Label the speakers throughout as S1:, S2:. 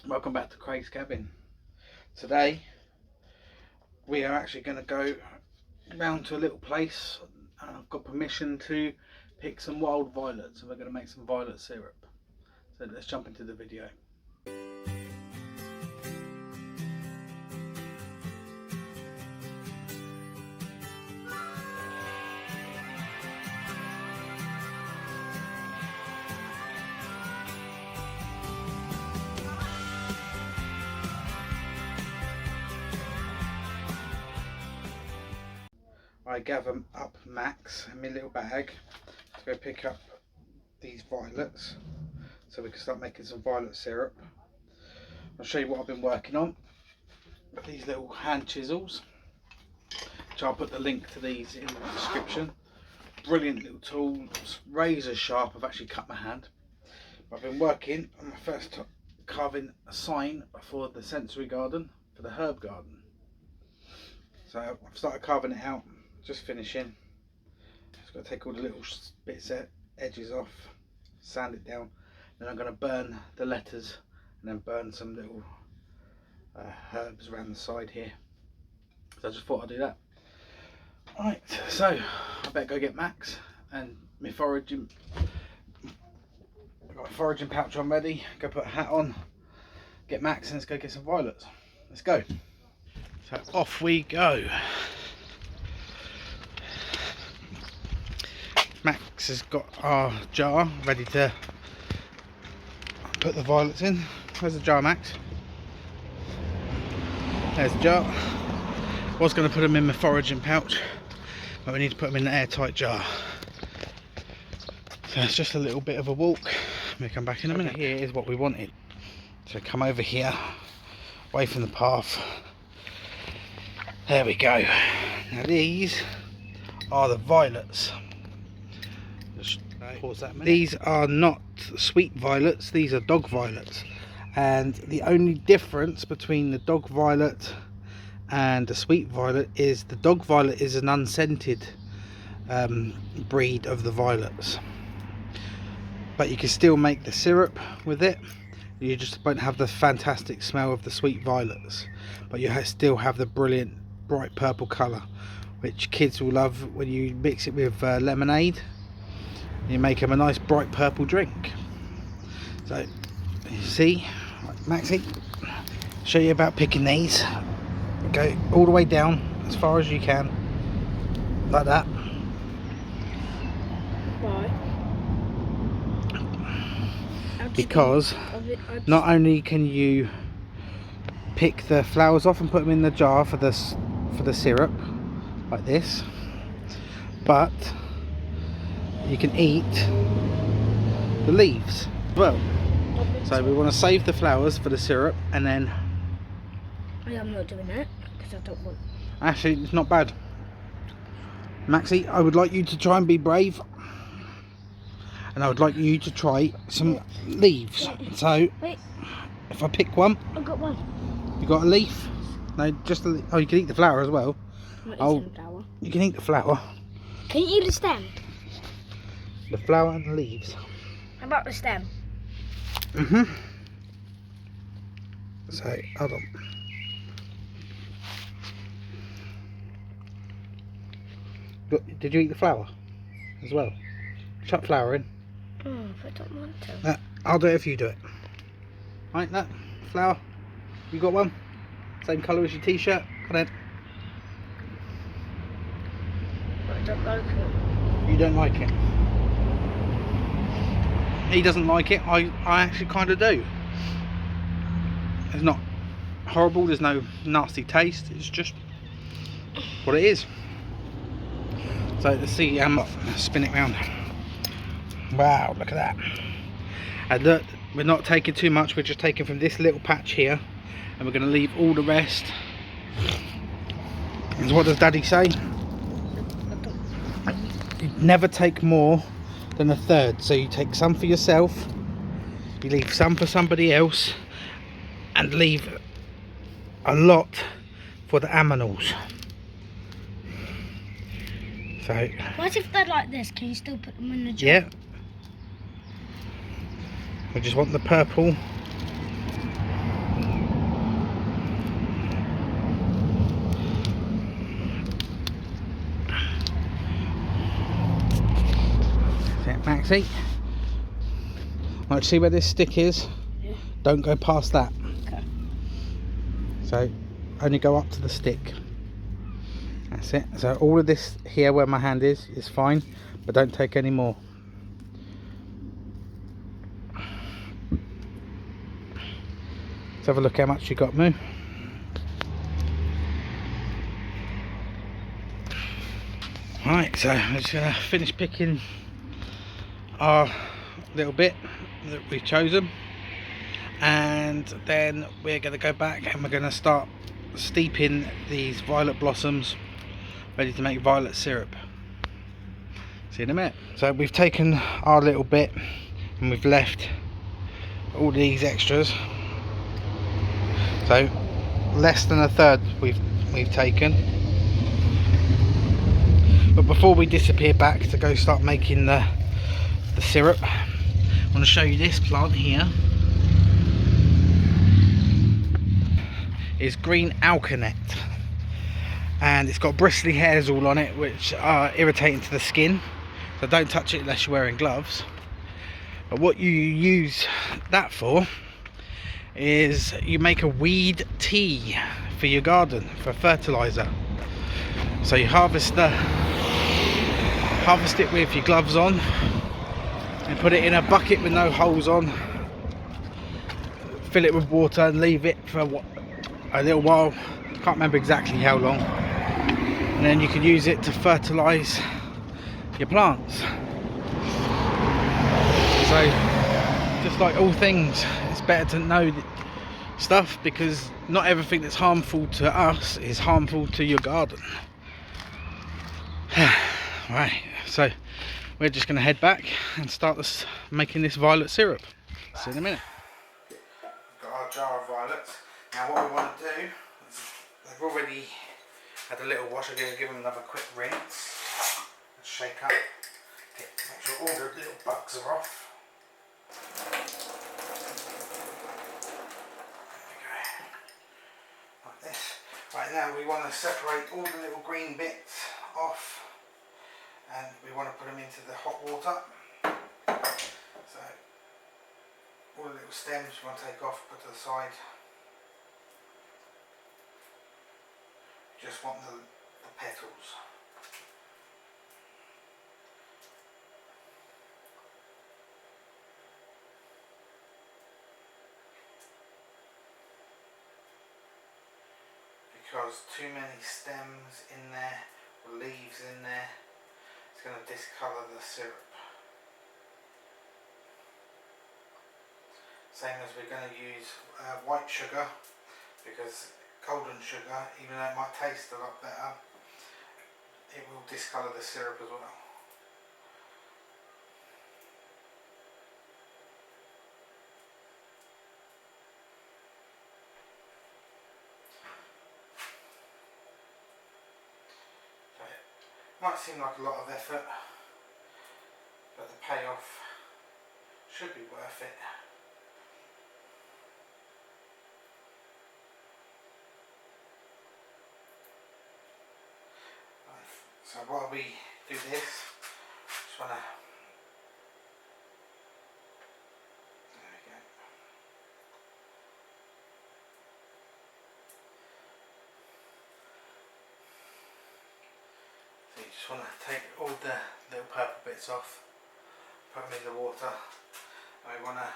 S1: Welcome back to Craig's Cabin. Today we are actually going to go round to a little place and I've got permission to pick some wild violets, and we're going to make some violet syrup. So let's jump into the video. I gather up Max in my little bag to go pick up these violets so we can start making some violet syrup. I'll show you what I've been working on. These little hand chisels, which I'll put the link to these in the description. Brilliant little tools, razor sharp. I've actually cut my hand. I've been working on my first carving a sign for the sensory garden, for the herb garden. So I've started carving it out. Just finishing. Just got to take all the little bits, edges off, sand it down. Then I'm going to burn the letters and then burn some little herbs around the side here. So I just thought I'd do that. Right, so I better go get Max and my foraging. I've got a foraging pouch on ready. Go put a hat on, get Max, and let's go get some violets. Let's go. So off we go. Max has got our jar ready to put the violets in. Where's the jar, Max? There's the jar. I was going to put them in my foraging pouch, but we need to put them in the airtight jar. So it's just a little bit of a walk. We'll come back in a minute. Here is what we wanted. So come over here, away from the path. There we go. Now these are the violets. Pause that minute. These are not sweet violets, these are dog violets, and the only difference between the dog violet and the sweet violet is the dog violet is an unscented breed of the violets, but you can still make the syrup with it. You just won't have the fantastic smell of the sweet violets, but you still have the brilliant bright purple colour, which kids will love when you mix it with lemonade. You make them a nice bright purple drink. So you see, Maxie, show you about picking these. Go all the way down as far as you can, like that.
S2: Why?
S1: Because not only can you pick the flowers off and put them in the jar for the syrup, like this, but you can eat the leaves as well. So we want to save the flowers for the syrup, and then
S2: I'm not doing that because I don't want.
S1: Actually, it's not bad. Maxie, I would like you to try and be brave, and I would like you to try some leaves. So
S2: Wait.
S1: If I pick one,
S2: I've got one.
S1: You got a leaf? No, just a leaf. Oh, you can eat the flower as well.
S2: I'm not eating the flower.
S1: You can eat the flower.
S2: Can you eat the stem?
S1: The flower and the leaves.
S2: How about the stem?
S1: So, hold on. Did you eat the flower as well? Chuck flower in.
S2: Oh, if I don't want to.
S1: I'll do it if you do it. Right, that flower. You got one? Same colour as your t-shirt. Come on.
S2: I don't like it.
S1: You don't like it? He doesn't like it. I actually kind of do. It's not horrible. There's no nasty taste. It's just what it is. So let's see. Spin it round. Wow, look at that. And look, we're not taking too much. We're just taking from this little patch here, and we're going to leave all the rest. And what does Daddy say? You never take more than a third. So you take some for yourself, you leave some for somebody else, and leave a lot for the aminals. So
S2: what if they're like this? Can you still put them in the jar?
S1: yeah, I just want the purple See? Right, see where this stick is?
S2: Yeah.
S1: Don't go past that.
S2: Okay.
S1: So only go up to the stick. That's it. So all of this here where my hand is fine, but don't take any more. Let's have a look how much you got, Moo. Right, so I'm just gonna finish picking our little bit that we've chosen, and then we're going to go back and we're going to start steeping these violet blossoms ready to make violet syrup. See you in a minute. So we've taken our little bit and we've left all these extras, so less than a third we've taken. But before we disappear back to go start making the syrup, I want to show you this plant here. It's green alkanet, and it's got bristly hairs all on it which are irritating to the skin, so don't touch it unless you're wearing gloves. But what you use that for is you make a weed tea for your garden, for fertilizer. So you harvest it with your gloves on and put it in a bucket with no holes on, fill it with water and leave it for a little while, can't remember exactly how long, and then you can use it to fertilize your plants. So just like all things, it's better to know stuff, because not everything that's harmful to us is harmful to your garden. Right, so we're just going to head back and start making this violet syrup. See you in a minute. We've got our jar of violets. Now what we want to do is, they've already had a little wash, I'm going to give them another quick rinse and shake up, make sure all the little bugs are off. There we go, like this. Right, now we want to separate all the little green bits off, and we want to put them into the hot water. So all the little stems we want to take off, put to the side. Just want the petals. Because too many stems in there or leaves in there, it's going to discolour the syrup. Same as we're going to use white sugar, because golden sugar, even though it might taste a lot better, it will discolour the syrup as well. So it might seem like a lot of effort, but the payoff should be worth it. So while we do this, just want to, there we go. So you just want to take all the little purple bits off, put them in the water, and we want to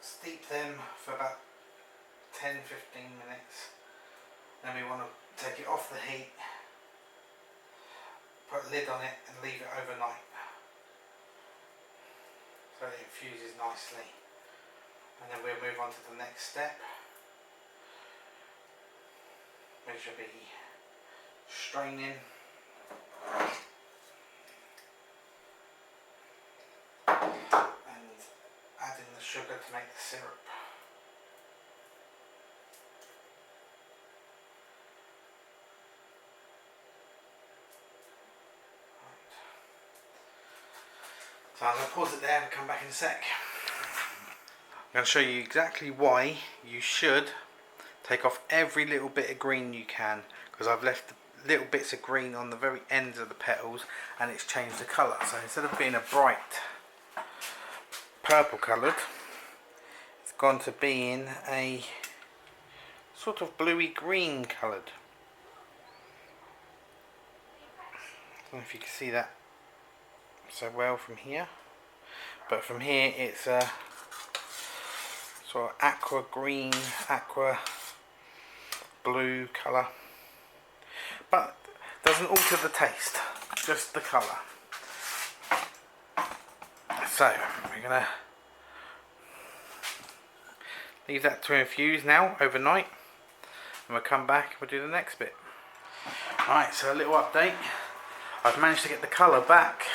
S1: steep them for about 10-15 minutes. Then we want to take it off the heat, put a lid on it and leave it overnight so it infuses nicely, and then we'll move on to the next step, which will be straining and adding the sugar to make the syrup. So I'm going to pause it there and come back in a sec. I'm going to show you exactly why you should take off every little bit of green you can, because I've left little bits of green on the very ends of the petals, and it's changed the colour. So instead of being a bright purple coloured, it's gone to being a sort of bluey green coloured. I don't know if you can see that so well from here, but from here it's a sort of aqua green, aqua blue colour, but doesn't alter the taste, just the colour. So we're gonna leave that to infuse now overnight, and we'll come back and we'll do the next bit. Alright, so a little update. I've managed to get the colour back.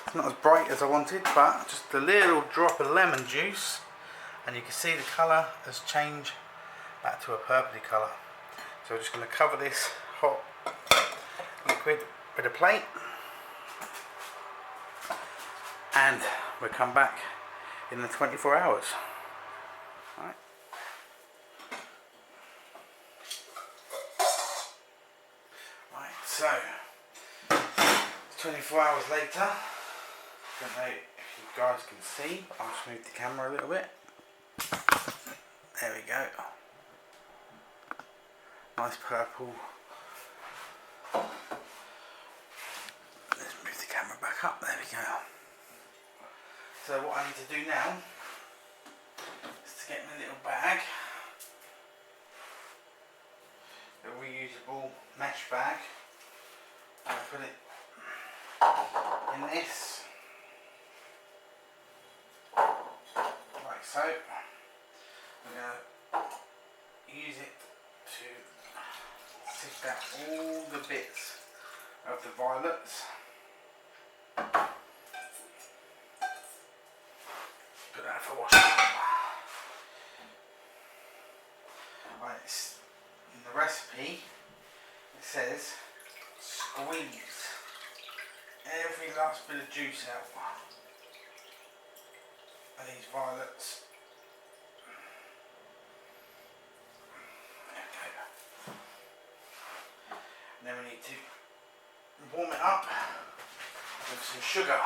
S1: It's not as bright as I wanted, but just a little drop of lemon juice and you can see the colour has changed back to a purpley colour. So we're just going to cover this hot liquid with a plate and we'll come back in the 24 hours. Alright. Right, so 24 hours later. I don't know if you guys can see, I'll just move the camera a little bit. There we go. Nice purple. Let's move the camera back up, there we go. So what I need to do now is to get my little bag, a reusable mesh bag, and put it in this, like so. I'm going to use it to sift out all the bits of the violets. Put that for washing. Right, in the recipe it says squeeze every last bit of juice out of these violets. Okay. And then we need to warm it up with some sugar.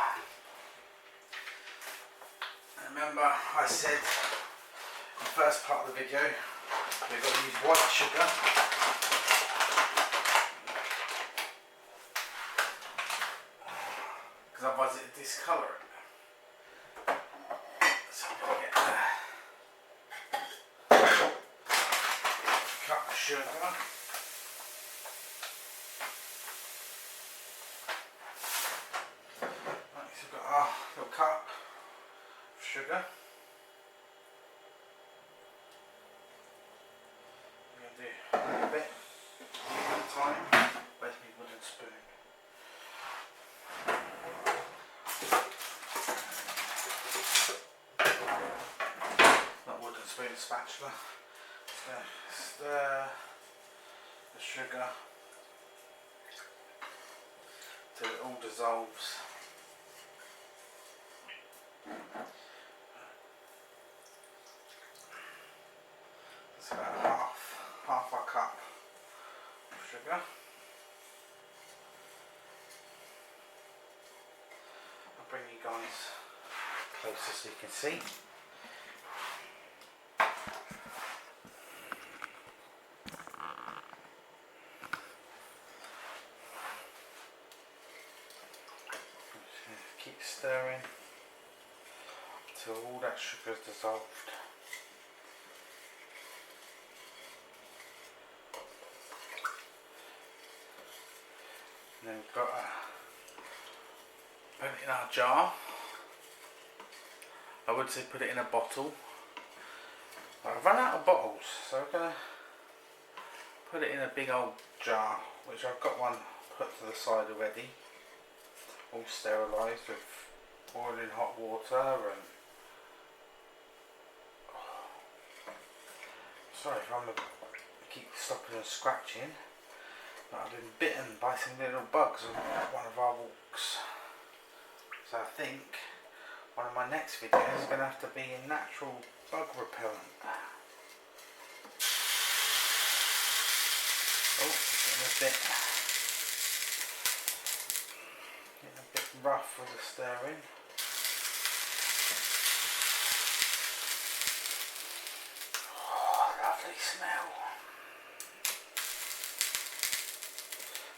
S1: And remember I said in the first part of the video we've got to use white sugar. Otherwise it discolour it. So I'm going to get cup of sugar. Right, so we've got our little cup of sugar. I'm going to do a little bit at a time. Where's my wooden spoon? Spoon spatula. So stir the sugar till it all dissolves. That's about half our cup of sugar. I'll bring you guys closer so you can see. Keep stirring until all that sugar is dissolved. And then we've got to put it in our jar. I would say put it in a bottle. I've run out of bottles, so we're going to put it in a big old jar, which I've got one put to the side already. All sterilised with boiling hot water and sorry if I keep stopping and scratching, but I've been bitten by some little bugs on one of our walks. So I think one of my next videos is going to have to be a natural bug repellent. Oh, it's getting a bit rough with the stirring. Oh, lovely smell.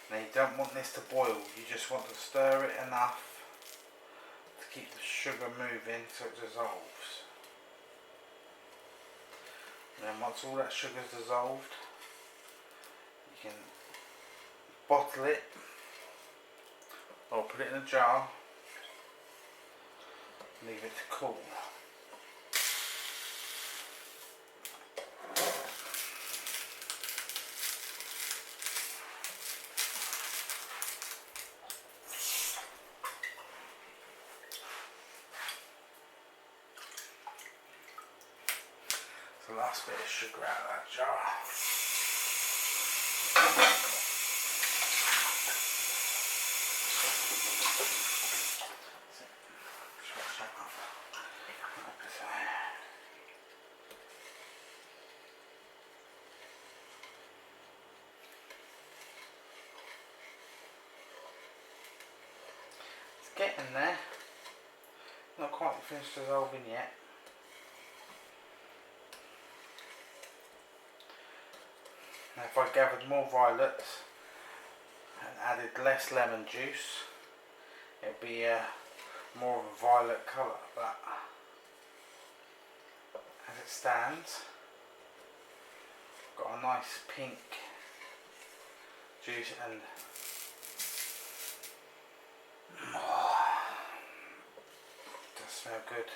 S1: Now you don't want this to boil, you just want to stir it enough to keep the sugar moving so it dissolves. And then once all that sugar is dissolved, you can bottle it or put it in a jar, leave it to cool. The last bit of sugar out of that jar. Scratch that up. It's getting there. Not quite finished dissolving yet. Now if I gathered more violets and added less lemon juice, it'd be more of a violet colour, but as it stands, got a nice pink juice and it does smell good.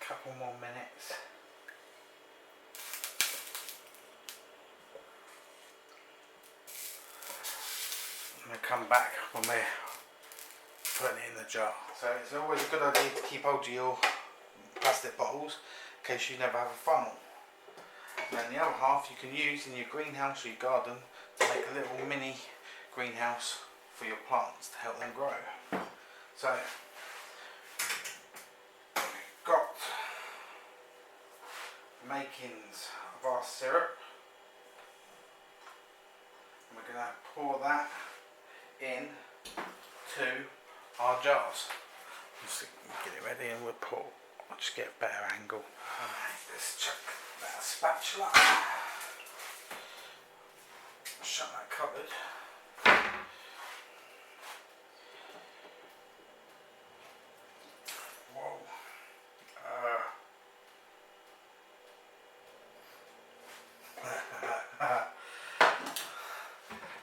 S1: Couple more minutes. I'm going to come back when we're putting it in the jar. So it's always a good idea to keep hold of your plastic bottles in case you never have a funnel. And then the other half you can use in your greenhouse or your garden to make a little mini greenhouse for your plants to help them grow. So got makings of our syrup, and we're going to pour that in to our jars. Just get it ready and we'll pour. I'll just get a better angle. Let's chuck that spatula. Shut that cupboard. Whoa.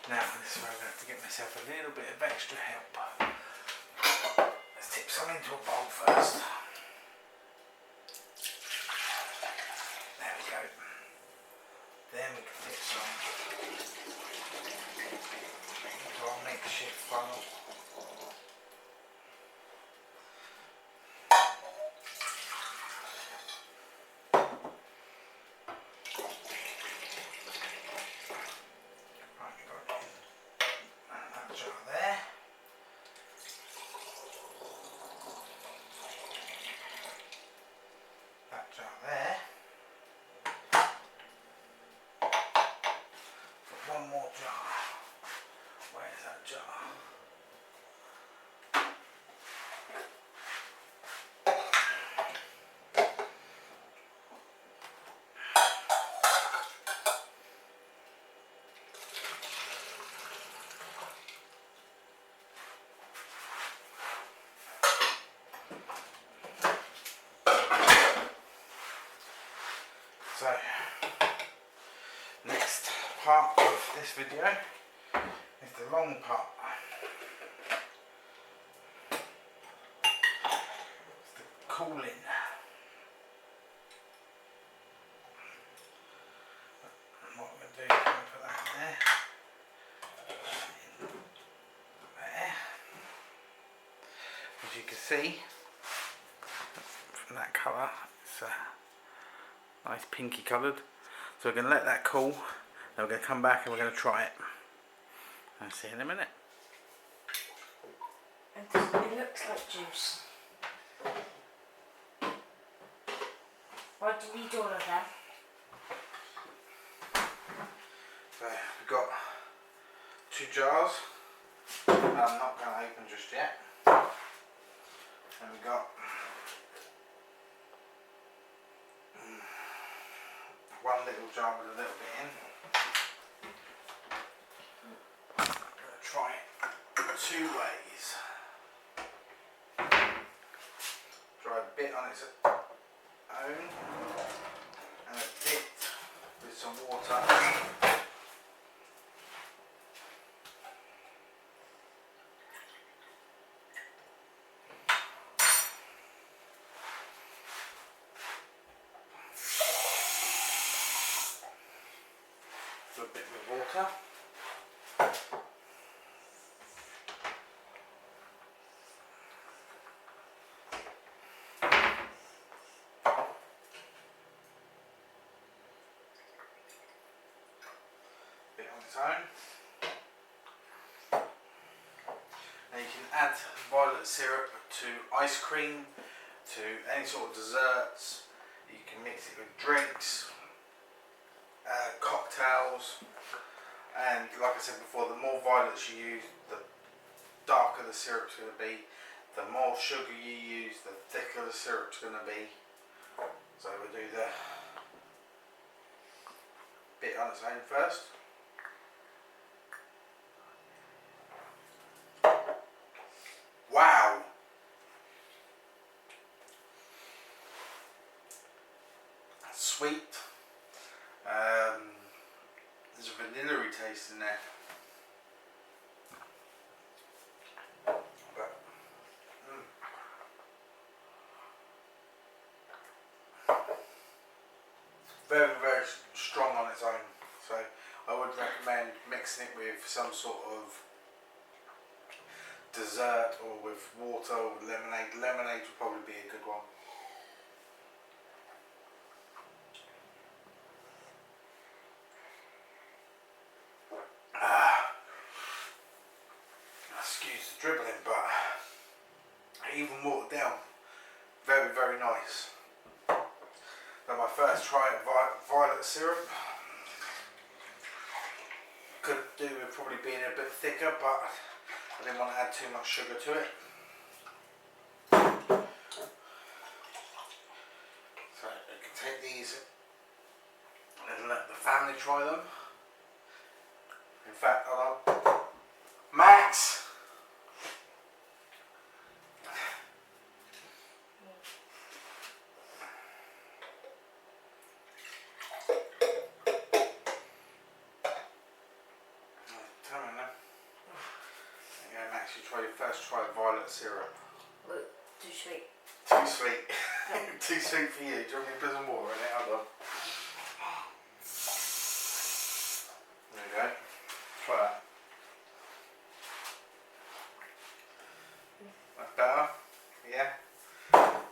S1: Now this is where I'm going to have to get myself a little bit of extra help. Let's tip some into a bowl first. There we go. Then we can tip some into our makeshift funnel. One more jar. Where's that jar? So, next part of this video is the long part. It's the cooling. What we're going to do is put that in there. There. As you can see from that colour, it's nice pinky coloured. So we're going to let that cool. Then we're going to come back and we're going to try it. I'll see you in a minute.
S2: It looks like juice. Why do you need all of them?
S1: So we've got 2 jars. I'm not going to open just yet. And we've got 1 little jar with a little bit in. I'm going to try it 2 ways. Try a bit on its own and a bit with some water. A bit with water. Bit on its own. Now you can add violet syrup to ice cream, to any sort of desserts. You can mix it with drinks, cocktails, and like I said before, the more violets you use, the darker the syrup's going to be. The more sugar you use, the thicker the syrup's going to be. So we'll do the bit on its own first. Wow! That's sweet. There's a vanilla-y taste in there. But, very, very strong on its own. So I would recommend mixing it with some sort of dessert or with water or lemonade. Lemonade would probably be a good one. Excuse the dribbling, but even watered down, very, very nice. Now my first try at violet syrup. Could do with probably being a bit thicker, but I didn't want to add too much sugar to it. So I can take these and let the family try them. In fact, I'll Max! Try violet syrup.
S2: Look, too sweet.
S1: Too sweet. Too sweet for you. Do you want me to put some water in it? Hold on. There you go. Try that. That's better. Yeah.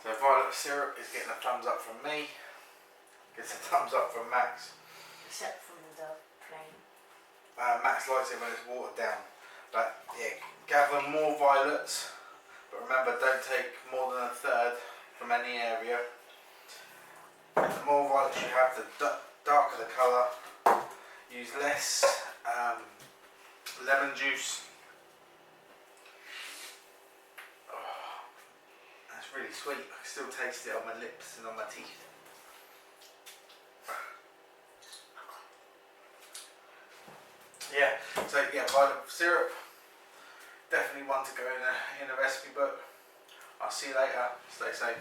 S1: So violet syrup is getting a thumbs up from me. Gets a thumbs up from Max.
S2: Except from the plain.
S1: Max likes it when it's watered down. But yeah, gather more violets, but remember, don't take more than 1/3 from any area. The more violets you have, the darker the colour. Use less lemon juice. Oh, that's really sweet. I can still taste it on my lips and on my teeth. Yeah, so yeah, violet syrup, definitely one to go in a recipe book. I'll see you later, stay safe.